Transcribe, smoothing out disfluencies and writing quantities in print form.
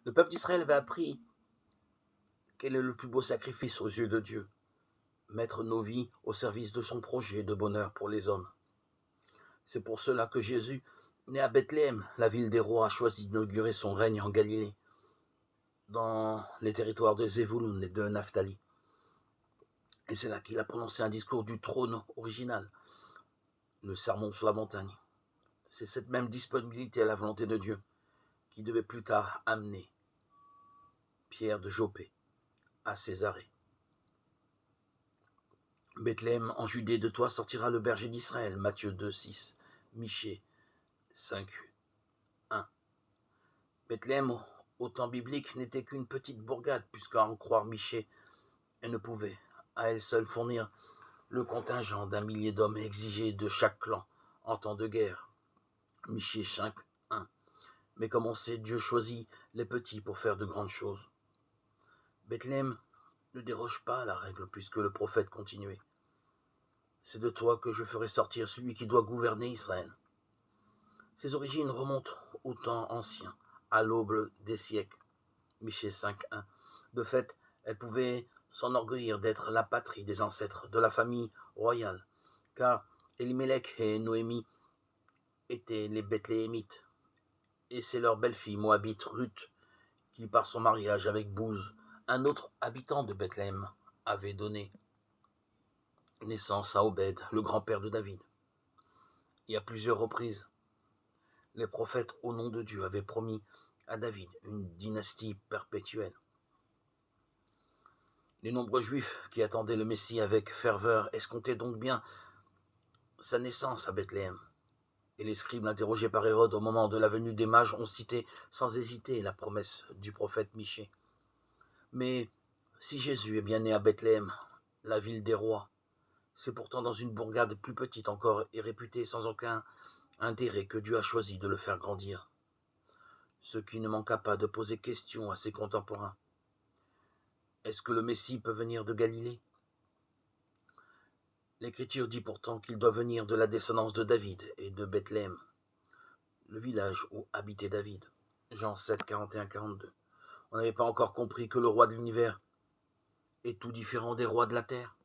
Le peuple d'Israël avait appris quel est le plus beau sacrifice aux yeux de Dieu, mettre nos vies au service de son projet de bonheur pour les hommes. C'est pour cela que Jésus, né à Bethléem, la ville des rois, a choisi d'inaugurer son règne en Galilée, dans les territoires de Zévouloun et de Naphtali. Et c'est là qu'il a prononcé un discours du trône original, le sermon sur la montagne. C'est cette même disponibilité à la volonté de Dieu qui devait plus tard amener Pierre de Joppé à Césarée. Bethléem en Judée, de toi sortira le berger d'Israël, Matthieu 2, 6, Michée 5, 1. Bethléem, au temps biblique, n'était qu'une petite bourgade, puisqu'à en croire Michée, elle ne pouvait à elle seule fournir le contingent d'1 millier d'hommes exigé de chaque clan en temps de guerre. Michée 5, 1. Mais comme on sait, Dieu choisit les petits pour faire de grandes choses. Bethléem ne déroge pas à la règle, puisque le prophète continuait. C'est de toi que je ferai sortir celui qui doit gouverner Israël. Ses origines remontent au temps ancien, à l'aube des siècles. Michée 5, 1. De fait, elle pouvait s'enorgueillir d'être la patrie des ancêtres de la famille royale, car Elimelech et Noémie étaient les Bethléemites, et c'est leur belle-fille moabite Ruth qui, par son mariage avec Bouz, un autre habitant de Bethléem, avait donné naissance à Obed, le grand-père de David. Et à plusieurs reprises, les prophètes, au nom de Dieu, avaient promis à David une dynastie perpétuelle. Les nombreux juifs qui attendaient le Messie avec ferveur escomptaient donc bien sa naissance à Bethléem. Et les scribes interrogés par Hérode au moment de la venue des mages ont cité sans hésiter la promesse du prophète Michée. Mais si Jésus est bien né à Bethléem, la ville des rois, c'est pourtant dans une bourgade plus petite encore et réputée sans aucun intérêt que Dieu a choisi de le faire grandir. Ce qui ne manqua pas de poser question à ses contemporains. Est-ce que le Messie peut venir de Galilée ? L'Écriture dit pourtant qu'il doit venir de la descendance de David et de Bethléem, le village où habitait David. Jean 7, 41-42. On n'avait pas encore compris que le roi de l'univers est tout différent des rois de la terre.